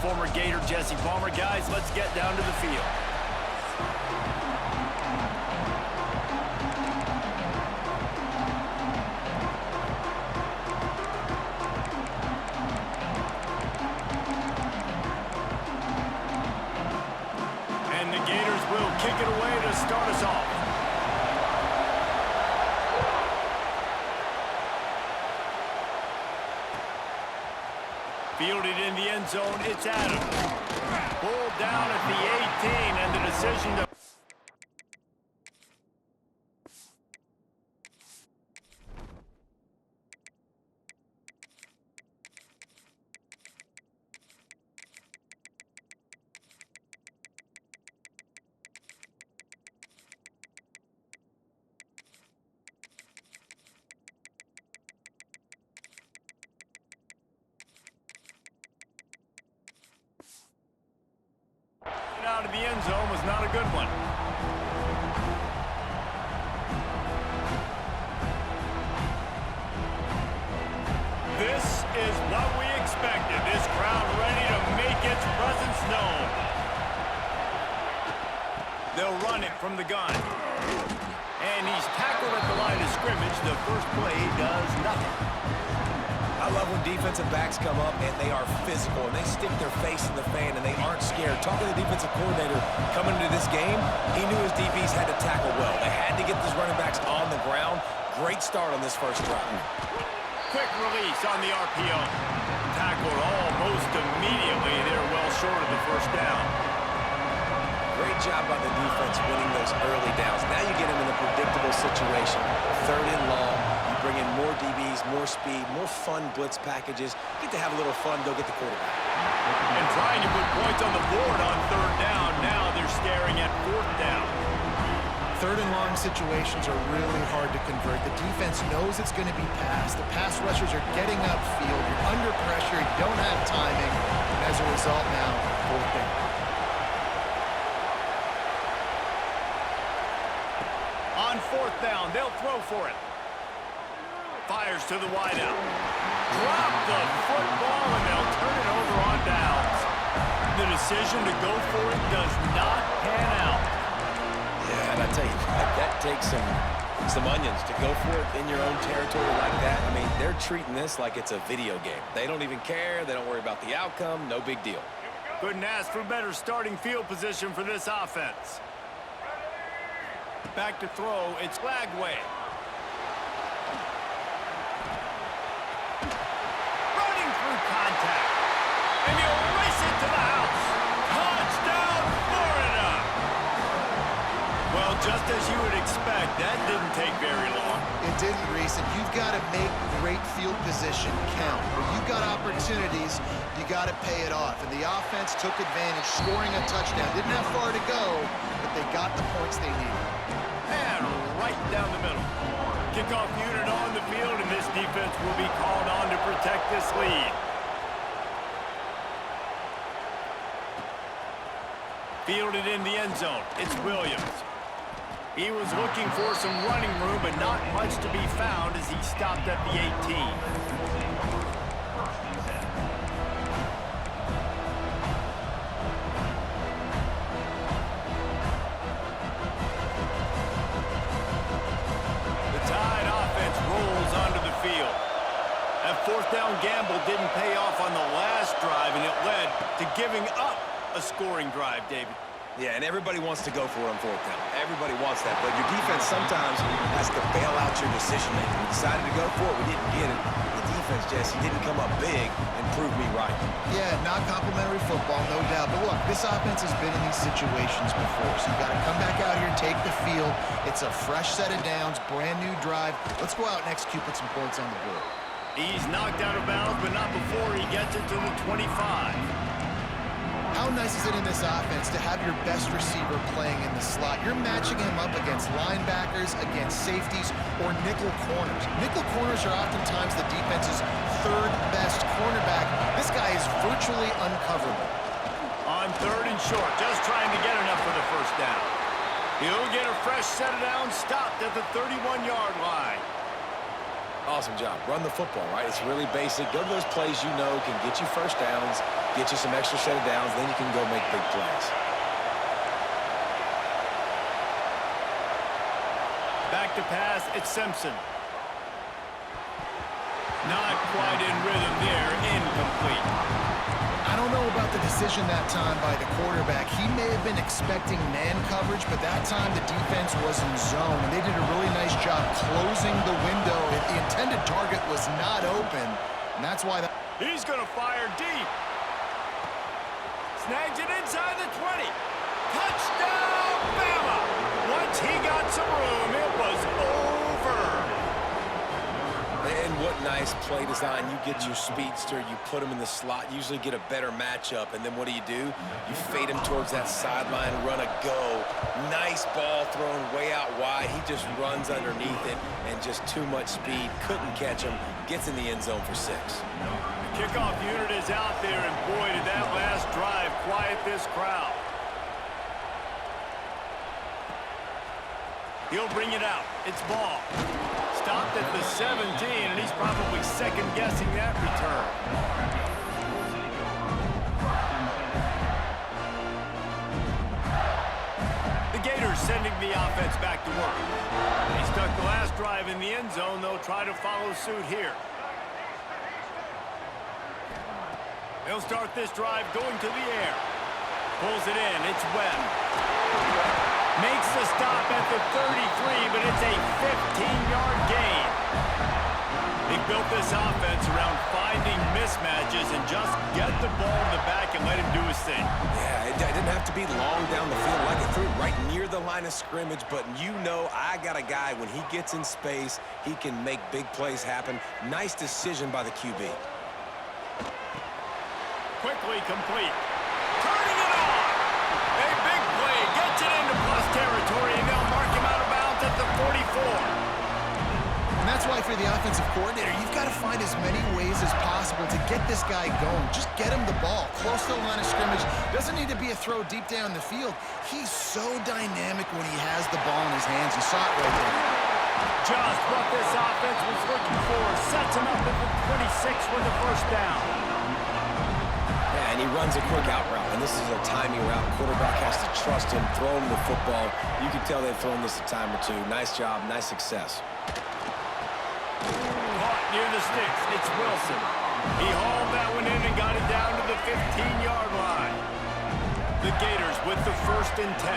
former Gator Jesse Palmer. Guys, let's get down to the field. And the Gators will kick it away to start us off. Fielded in the end zone, it's Adams. Pulled down at the 18, and the decision to... out of the end zone was not a good one. This is what we expected. This crowd ready to make its presence known. They'll run it from the gun. And he's tackled at the line of scrimmage. The first play does nothing. I love when defensive backs come up and they are physical and they stick their face in the fan and they aren't scared. Talking to the defensive coordinator coming into this game, he knew his DBs had to tackle well. They had to get these running backs on the ground. Great start on this first drive. Quick release on the RPO. Tackled almost immediately. They're well short of the first down. Great job by the defense winning those early downs. Now you get them in a predictable situation. 3rd and long. Bring in more DBs, more speed, more fun blitz packages. Get to have a little fun, go get the quarterback. And trying to put points on the board on 3rd down. Now they're staring at 4th down. 3rd and long situations are really hard to convert. The defense knows it's going to be passed. The pass rushers are getting upfield. You're under pressure. You don't have timing. And as a result now, 4th down. On 4th down, they'll throw for it. Fires to the wideout. Drop the football, and they'll turn it over on downs. The decision to go for it does not pan out. Yeah, and I tell you, that takes some onions to go for it in your own territory like that. I mean, they're treating this like it's a video game. They don't even care. They don't worry about the outcome. No big deal. Couldn't ask for better starting field position for this offense. Back to throw. It's Lagway. Contact. And he'll race it to the house. Touchdown, Florida! Well, just as you would expect, that didn't take very long. It didn't, Reese, and you've got to make great field position count. When you've got opportunities, you got to pay it off. And the offense took advantage, scoring a touchdown. Didn't have far to go, but they got the points they needed. And right down the middle. Kickoff unit on the field, and this defense will be called on to protect this lead. Fielded in the end zone. It's Williams. He was looking for some running room, but not much to be found as he stopped at the 18. The Tide offense rolls onto the field. That 4th down gamble didn't pay off on the last drive, and it led to giving up a scoring drive, David. Yeah, and everybody wants to go for it on 4th down. Everybody wants that, but your defense sometimes has to bail out your decision-making. We decided to go for it. We didn't get it. The defense, Jesse, didn't come up big and prove me right. Yeah, not complimentary football, no doubt. But look, this offense has been in these situations before, so you got to come back out here, take the field. It's a fresh set of downs, brand new drive. Let's go out and execute, put some points on the board. He's knocked out of bounds, but not before he gets it to the 25. How nice is it in this offense to have your best receiver playing in the slot? You're matching him up against linebackers, against safeties, or nickel corners. Nickel corners are oftentimes the defense's 3rd best cornerback. This guy is virtually uncoverable. On 3rd and short, just trying to get enough for the first down. He'll get a fresh set of downs, stopped at the 31-yard line. Awesome job. Run the football, right? It's really basic. Go to those plays you know can get you first downs Get you some extra set of downs, then you can go make big plays. Back to pass, it's Simpson. Not quite in rhythm there, incomplete. I don't know about the decision that time by the quarterback. He may have been expecting man coverage, but that time the defense was in zone, and they did a really nice job closing the window. The intended target was not open, and that's why He's going to fire deep. Snags it inside the 20. Touchdown, Bama! Once he got some room, it was over. And what nice play design. You get your speedster, you put him in the slot, usually get a better matchup, and then what do? You fade him towards that sideline, run a go. Nice ball thrown way out wide. He just runs underneath it, and just too much speed. Couldn't catch him. Gets in the end zone for 6. The kickoff unit is out there, and boy, did that last drive quiet this crowd. He'll bring it out. It's ball. Stopped at the 17, and he's probably second-guessing that return. The Gators sending the offense back to work. They stuck the last drive in the end zone. They'll try to follow suit here. They'll start this drive going to the air. Pulls it in. It's Webb. Makes the stop at the 33, but it's a 15-yard gain. They built this offense around finding mismatches and just get the ball in the back and let him do his thing. Yeah, it didn't have to be long down the field. Like it threw it right near the line of scrimmage, but you know I got a guy, when he gets in space, he can make big plays happen. Nice decision by the QB. Quickly complete. Turning it on. A big play. Gets it into plus territory, and they'll mark him out of bounds at the 44. And that's why for the offensive coordinator, you've got to find as many ways as possible to get this guy going. Just get him the ball close to the line of scrimmage. Doesn't need to be a throw deep down the field. He's so dynamic when he has the ball in his hands. You saw it right there. Just what this offense was looking for. Sets him up at the 26 with the first down. Yeah, and he runs a quick out route, and this is a timing route. Quarterback has to trust him, throw him the football. You can tell they've thrown this a time or two. Nice job, nice success. Caught near the sticks. It's Wilson. He hauled that one in and got it down to the 15-yard line. The Gators with the 1st and 10.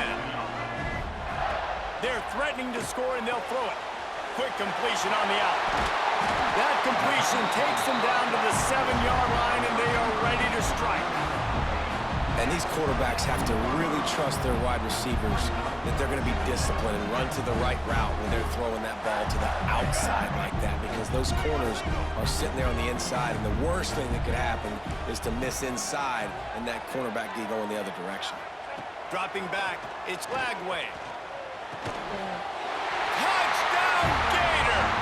They're threatening to score, and they'll throw it. Quick completion on the out. That completion takes them down to the 7-yard line, and they are ready to strike. And these quarterbacks have to really trust their wide receivers that they're going to be disciplined and run to the right route when they're throwing that ball to the outside like that, because those corners are sitting there on the inside, and the worst thing that could happen is to miss inside and that cornerback be going the other direction. Dropping back, it's Lagway. Touchdown, Gators!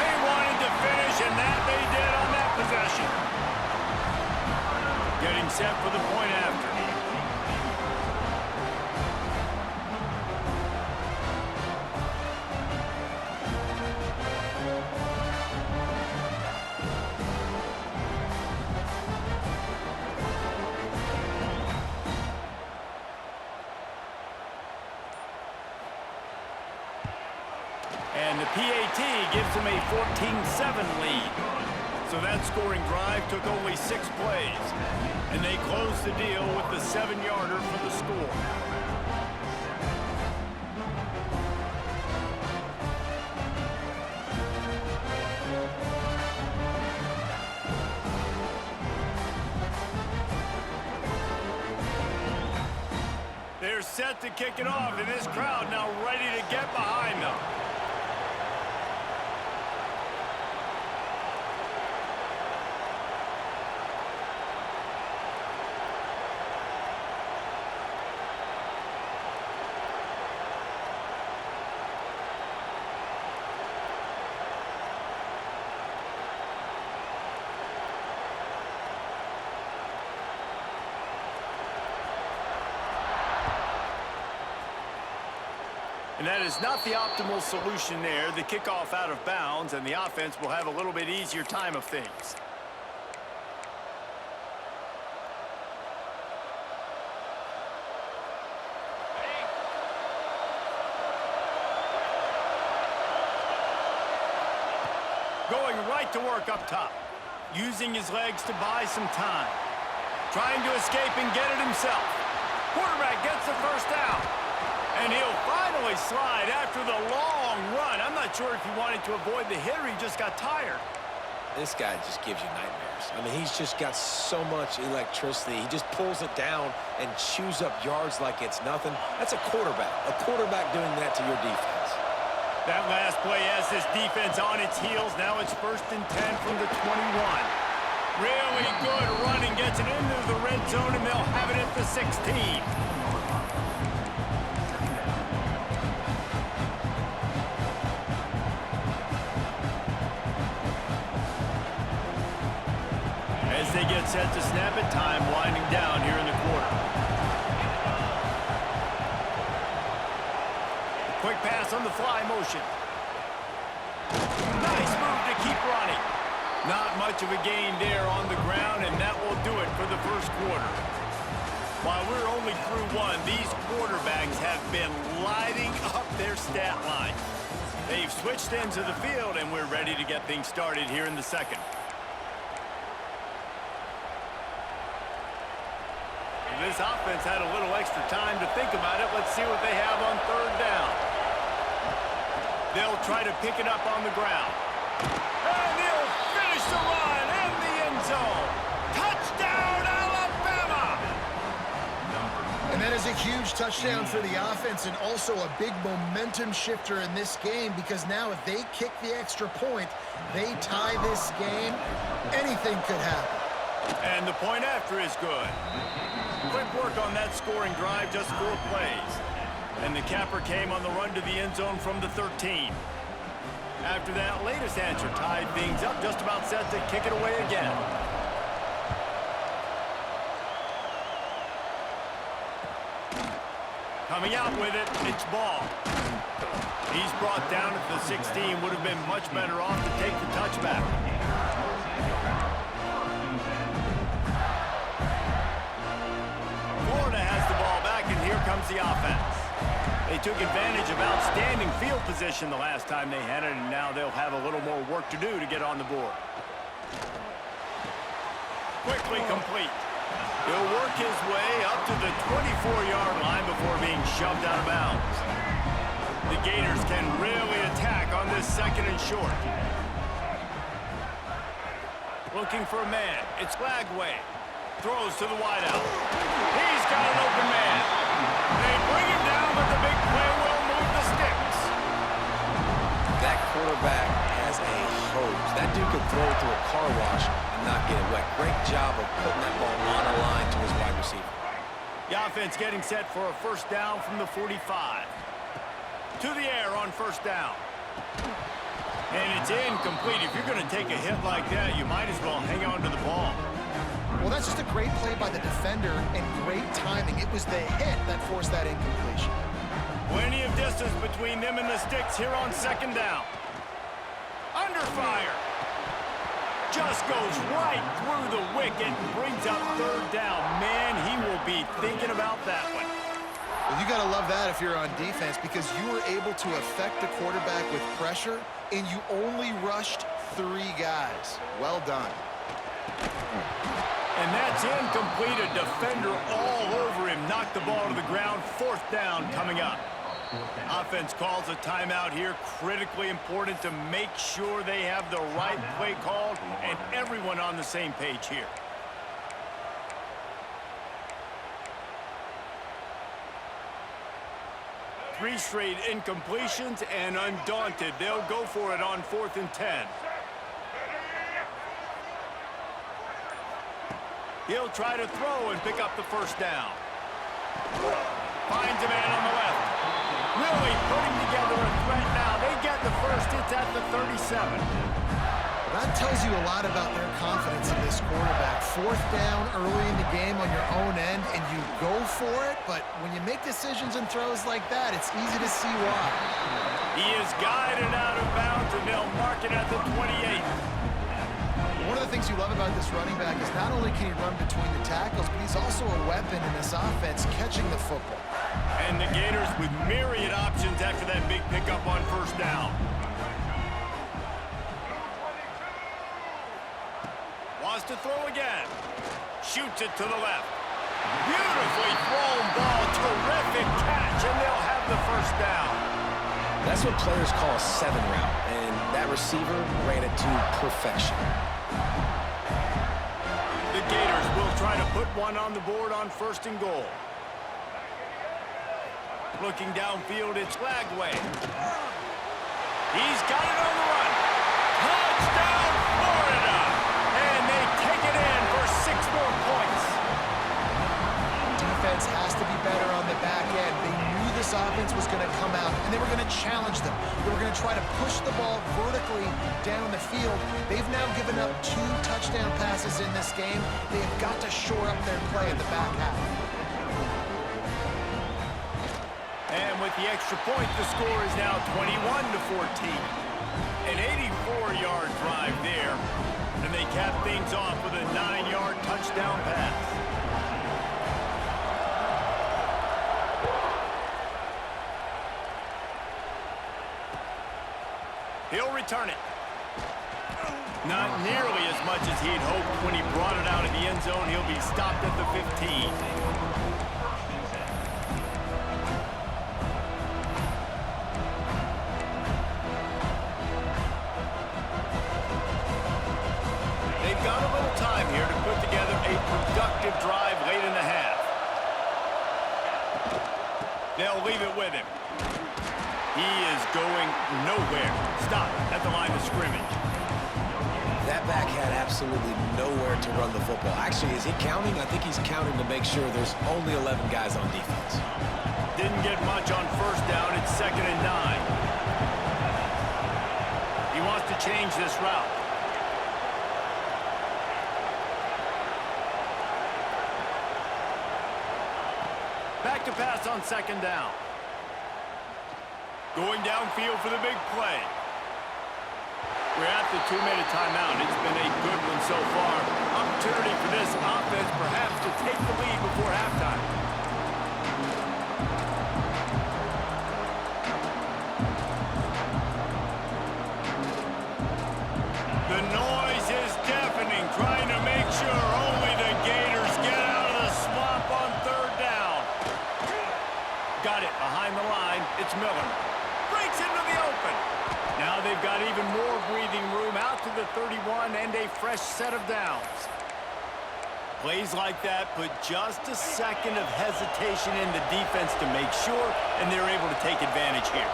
They wanted to finish, and that they did on that possession. Getting set for the point after. And the PAT gives them a 14-7 lead. So that scoring drive took only 6 plays. And they closed the deal with the 7-yarder for the score. They're set to kick it off, and this crowd now ready to get behind them. And that is not the optimal solution there. The kickoff out of bounds, and the offense will have a little bit easier time of things. right to work up top. Using his legs to buy some time. Trying to escape and get it himself. Quarterback gets the first down. And he'll finally slide after the long run. I'm not sure if he wanted to avoid the hit or he just got tired. This guy just gives you nightmares. I mean, he's just got so much electricity. He just pulls it down and chews up yards like it's nothing. That's a quarterback. A quarterback doing that to your defense. That last play has this defense on its heels. Now it's 1st and 10 from the 21. Really good running. Gets it into the red zone, and they'll have it at the 16. As they get set to snap it, time winding down here in the quarter. Quick pass on the fly motion. Nice move to keep running. Not much of a gain there on the ground, and that will do it for the first quarter. While we're only through one, these quarterbacks have been lighting up their stat line. They've switched ends of the field, and we're ready to get things started here in the second. This offense had a little extra time to think about it. Let's see what they have on 3rd down. They'll try to pick it up on the ground. And he'll finish the run in the end zone. Touchdown, Alabama! And that is a huge touchdown for the offense and also a big momentum shifter in this game because now if they kick the extra point, they tie this game, anything could happen. And the point after is good. Quick work on that scoring drive, just 4 plays. And the capper came on the run to the end zone from the 13. After that latest answer tied things up, just about set to kick it away again. Coming out with it, it's ball. He's brought down at the 16, would have been much better off to take the touchback. Florida has the ball back, and here comes the offense. They took advantage of outstanding field position the last time they had it, and now they'll have a little more work to do to get on the board. Quickly complete. He'll work his way up to the 24-yard line before being shoved out of bounds. The Gators can really attack on this 2nd and short. Looking for a man. It's Lagway. Throws to the wideout. He's got an open man. They bring him down, but the big play will move the sticks. That quarterback has a hose. That dude could throw it through a car wash and not get it wet. Great job of putting that ball on a line to his wide receiver. The offense getting set for a 1st down from the 45. To the air on 1st down. And it's incomplete. If you're going to take a hit like that, you might as well hang on to the ball. Well, that's just a great play by the defender and great timing. It was the hit that forced that incompletion. Plenty of distance between them and the sticks here on 2nd down. Under fire. Just goes right through the wicket and brings up 3rd down. Man, he will be thinking about that one. Well, you got to love that if you're on defense because you were able to affect the quarterback with pressure and you only rushed 3 guys. Well done. And that's incomplete. A defender all over him. Knocked the ball to the ground. 4th down coming up. Offense calls a timeout here. Critically important to make sure they have the right play called and everyone on the same page here. Three straight incompletions, and undaunted, they'll go for it on 4th and 10. He'll try to throw and pick up the 1st down. Finds a man on the left. Really putting together a threat now. They get the first. It's at the 37. That tells you a lot about their confidence in this quarterback. 4th down early in the game on your own end, and you go for it, but when you make decisions and throws like that, it's easy to see why. He is guided out of bounds, and they'll mark it at the 28. One of the things you love about this running back is not only can he run between the tackles, but he's also a weapon in this offense catching the football. And the Gators with myriad options after that big pickup on 1st down. has to throw again. Shoots it to the left. Beautifully thrown ball. Terrific catch, and they'll have the first down. That's what players call a 7 route, and that receiver ran it to perfection. The Gators will try to put one on the board on 1st and goal. Looking downfield, it's Lagway. He's got it on the run. Touchdown, Florida! And they take it in for 6 more points. Defense has to be better on the back end. They knew this offense was going to come out, and they were going to challenge them. They were going to try to push the ball vertically down the field. They've now given up 2 touchdown passes in this game. They have got to shore up their play in the back half. And with the extra point, the score is now 21-14. An 84-yard drive there. And they cap things off with a 9-yard touchdown pass. He'll return it. Not nearly as much as he'd hoped when he brought it out of the end zone. He'll be stopped at the 15. Got a little time here to put together a productive drive late in the half. They'll leave it with him. He is going nowhere. Stop at the line of scrimmage. That back had absolutely nowhere to run the football. Actually, is he counting? I think he's counting to make sure there's only 11 guys on defense. Didn't get much on 1st down. It's 2nd and 9. He wants to change this route. Back to pass on 2nd down. Going downfield for the big play. We're at the 2-minute timeout. It's been a good one so far. Opportunity for this offense perhaps to take the lead before halftime. The noise is deafening, trying to make sure only the Gators get out of the swamp on 3rd down. Got it behind the line. It's Miller. Breaks into the open. Now they've got even more breathing room out to the 31 and a fresh set of downs. Plays like that put just a second of hesitation in the defense to make sure, and they're able to take advantage here.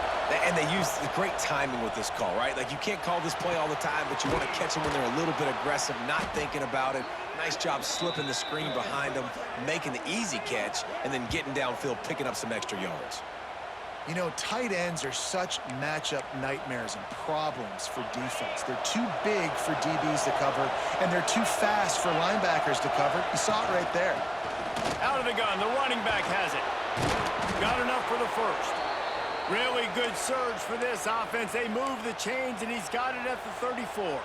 And they use great timing with this call, right? Like, you can't call this play all the time, but you want to catch them when they're a little bit aggressive, not thinking about it. Nice job slipping the screen behind them, making the easy catch, and then getting downfield, picking up some extra yards. You know, tight ends are such matchup nightmares and problems for defense. They're too big for DBs to cover, and they're too fast for linebackers to cover. You saw it right there. Out of the gun, the running back has it. Got enough for the first. Really good surge for this offense. They move the chains, and he's got it at the 34.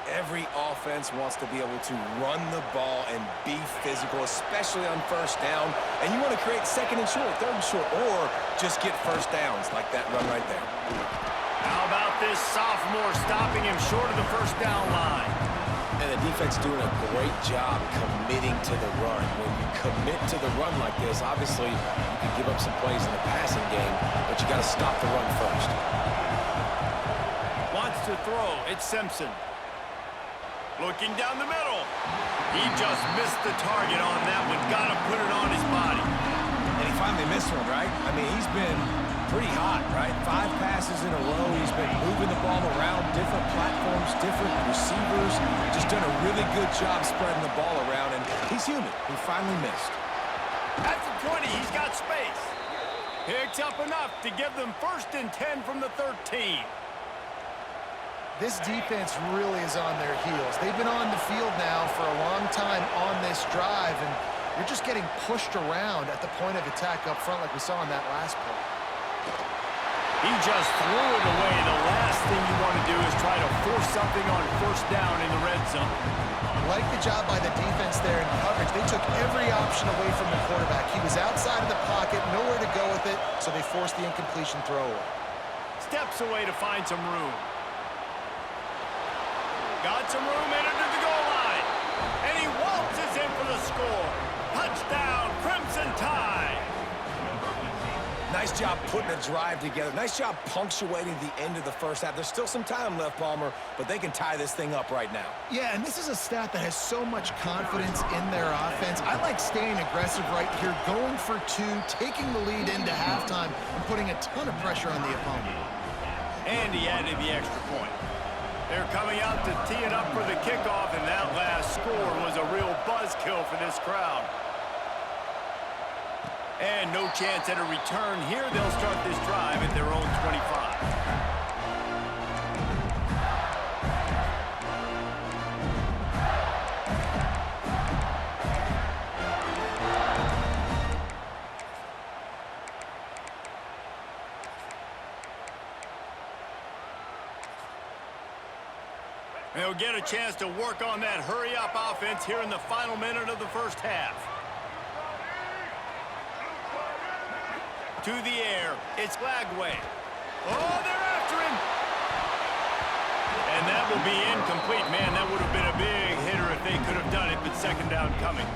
Every offense wants to be able to run the ball and be physical, especially on 1st down. And you want to create 2nd and short, 3rd and short, or just get 1st downs like that run right there. How about this sophomore stopping him short of the 1st down line? And the defense doing a great job committing to the run. When you commit to the run like this, obviously you can give up some plays in the passing game, but you got to stop the run first. Wants to throw. It's Simpson. Looking down the middle. He just missed the target on that one. Got to put it on his body. And he finally missed one, right? I mean, he's been pretty hot, right? 5 passes in a row. He's been moving the ball around, different platforms, different receivers. Just done a really good job spreading the ball around, and he's human. He finally missed. At the 20, he's got space. Picks up enough to give them 1st and 10 from the 13. This defense really is on their heels. They've been on the field now for a long time on this drive, and you're just getting pushed around at the point of attack up front like we saw in that last play. He just threw it away. The last thing you want to do is try to force something on 1st down in the red zone. Like the job by the defense there in coverage. They took every option away from the quarterback. He was outside of the pocket, nowhere to go with it, so they forced the incompletion throw away. Steps away to find some room. Got some room, entered to the goal line. And he waltzes in for the score. Touchdown, Crimson Tide. Nice job putting a drive together. Nice job punctuating the end of the first half. There's still some time left, Palmer, but they can tie this thing up right now. Yeah, and this is a staff that has so much confidence in their offense. I like staying aggressive right here, going for two, taking the lead into halftime, and putting a ton of pressure on the opponent. And he added the extra point. They're coming out to tee it up for the kickoff, and that last score was a real buzzkill for this crowd. And no chance at a return here. They'll start this drive at their own 25. They'll get a chance to work on that hurry-up offense here in the final minute of the first half. To the air, it's Lagway. Oh, they're after him! And that will be incomplete. Man, that would have been a big hitter if they could have done it, but second down coming.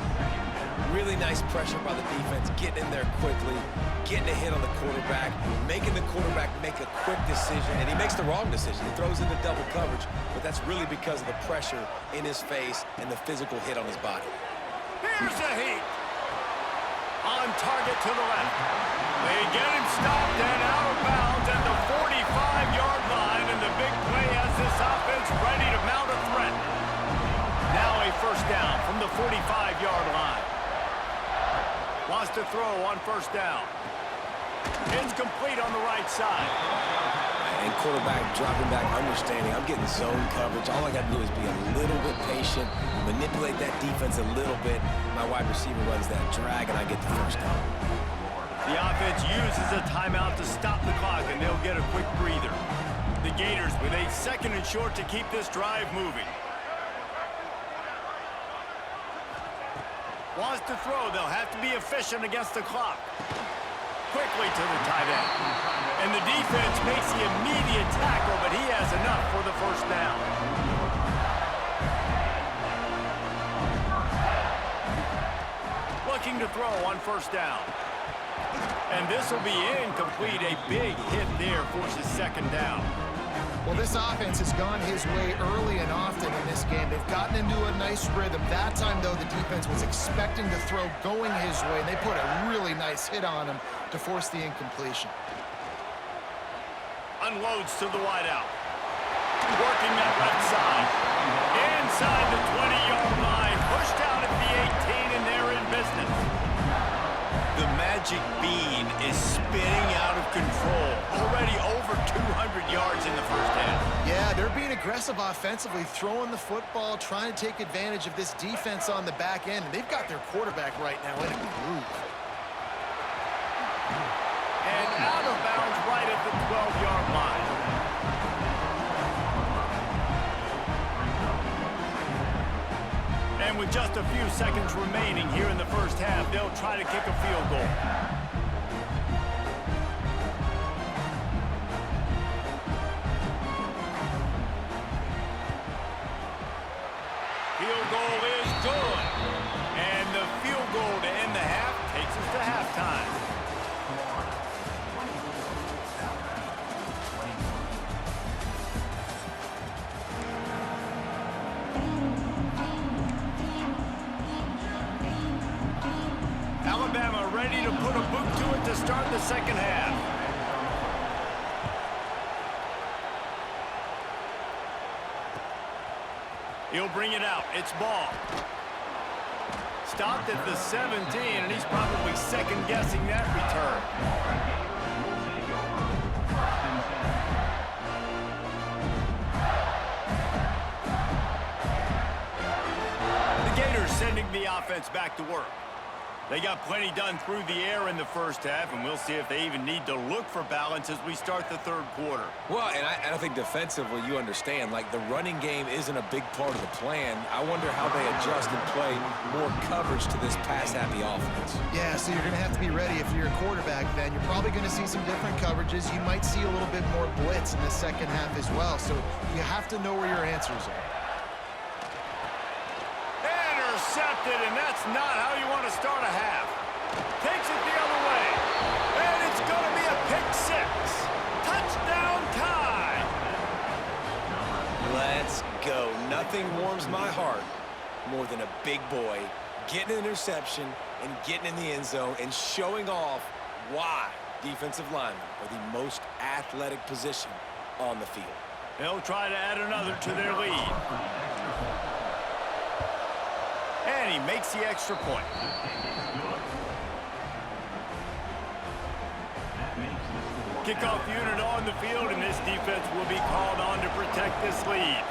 Really nice pressure by the defense, getting in there quickly, getting a hit on the quarterback, making the quarterback make a quick decision, and he makes the wrong decision. He throws into double coverage, but that's really because of the pressure in his face and the physical hit on his body. Here's a heat. On target to the left. They get him stopped and out of bounds at the 45-yard line, and the big play has this offense ready to mount a threat. Now a first down from the 45-yard line. Wants to throw on first down. It's complete on the right side. And quarterback dropping back, understanding I'm getting zone coverage. All I got to do is be a little bit patient, manipulate that defense a little bit. My wide receiver runs that drag, and I get the first down. The offense uses a timeout to stop the clock, and they'll get a quick breather. The Gators with a second and short to keep this drive moving. Wants to throw. They'll have to be efficient against the clock. Quickly to the tight end. And the defense makes the immediate tackle, but he has enough for the first down. Looking to throw on first down. And this will be incomplete. A big hit there forces second down. Well, this offense has gone his way early and often in this game. They've gotten into a nice rhythm. That time, though, the defense was expecting to throw going his way. They put a really nice hit on him to force the incompletion. Unloads to the wideout. Working that left side. Inside the 20-yard line. Pushed out at the 18, and they're in business. The magic bean is spinning out of control. Already over 200 yards in the first half. Yeah, they're being aggressive offensively, throwing the football, trying to take advantage of this defense on the back end. And they've got their quarterback right now in a groove. And out of bounds right at the 12-yard line. And with just a few seconds remaining here in the first half, they'll try to kick a field goal. Field goal is good. And the field goal to end the half takes us to halftime. Alabama ready to put a boot to it to start the second half. He'll bring it out. It's ball. Stopped at the 17, and he's probably second-guessing that return. The Gators sending the offense back to work. They got plenty done through the air in the first half, and we'll see if they even need to look for balance as we start the third quarter. Well, and I think defensively, you understand, like the running game isn't a big part of the plan. I wonder how they adjust and play more coverage to this pass-happy offense. Yeah, so you're going to have to be ready if you're a quarterback then. You're probably going to see some different coverages. You might see a little bit more blitz in the second half as well, so you have to know where your answers are. intercepted, and that's not how you want to start a half. Takes it the other way, and it's going to be a pick six. Touchdown tie. Let's go. Nothing warms my heart more than a big boy getting an interception and getting in the end zone and showing off why defensive linemen are the most athletic position on the field. They'll try to add another to their lead. And he makes the extra point. Kickoff unit on the field, and this defense will be called on to protect this lead.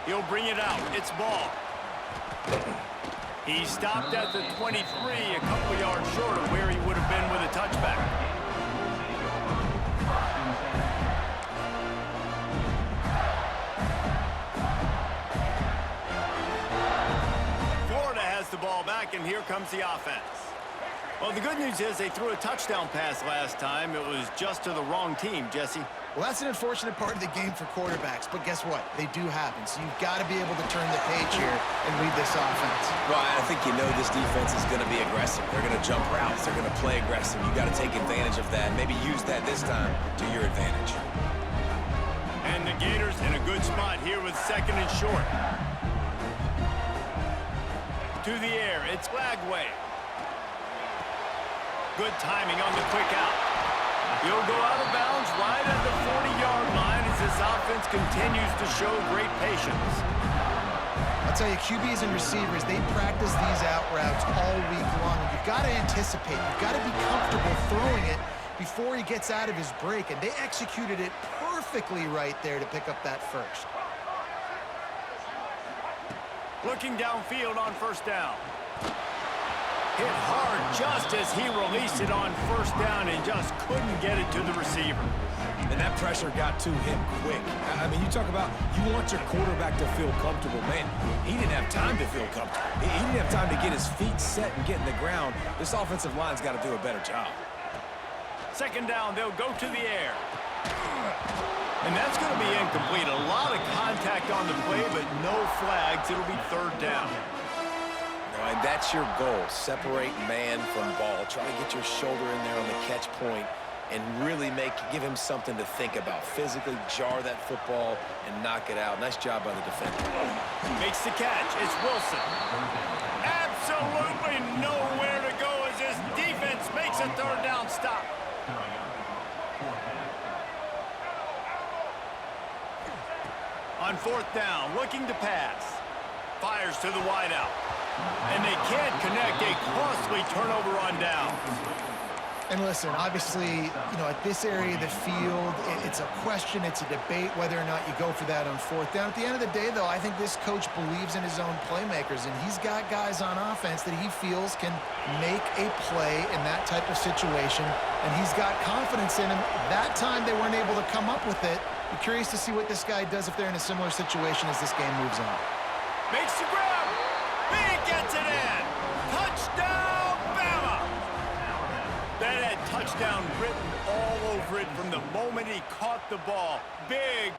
He'll bring it out. It's ball. He stopped at the 23, a couple yards short of where he would have been with a touchback. Florida has the ball back, and here comes the offense. Well, the good news is they threw a touchdown pass last time. It was just to the wrong team, Jesse. Well, that's an unfortunate part of the game for quarterbacks, but guess what? They do happen, so you've got to be able to turn the page here and read this offense. Well, I think you know this defense is going to be aggressive. They're going to jump routes. They're going to play aggressive. You've got to take advantage of that. Maybe use that this time to your advantage. And the Gators in a good spot here with second and short. To the air, it's Flagway. Good timing on the quick out. He'll go out of bounds right at the 40-yard line as this offense continues to show great patience. I'll tell you, QBs and receivers, they practice these out routes all week long. You've got to anticipate. You've got to be comfortable throwing it before he gets out of his break, and they executed it perfectly right there to pick up that first. Looking downfield on first down. Hit hard just as he released it on first down and just couldn't get it to the receiver. And that pressure got to him quick. I mean, you talk about you want your quarterback to feel comfortable. Man, he didn't have time to feel comfortable. He didn't have time to get his feet set and get in the ground. This offensive line's got to do a better job. Second down, they'll go to the air. And that's going to be incomplete. A lot of contact on the play, but no flags. It'll be third down. And that's your goal. Separate man from ball. Try to get your shoulder in there on the catch point and really give him something to think about. Physically jar that football and knock it out. Nice job by the defender. Makes the catch. It's Wilson. Absolutely nowhere to go as this defense makes a third down stop. On fourth down, looking to pass. Fires to the wideout. And they can't connect. A costly turnover on downs. And listen, obviously, at this area of the field, it's a question, it's a debate whether or not you go for that on fourth down. At the end of the day, though, I think this coach believes in his own playmakers, and he's got guys on offense that he feels can make a play in that type of situation, and he's got confidence in him. That time they weren't able to come up with it. Be curious to see what this guy does if they're in a similar situation as this game moves on. Makes the grab. He gets it in. Touchdown, Bama. That had touchdown written all over it from the moment he caught the ball. Big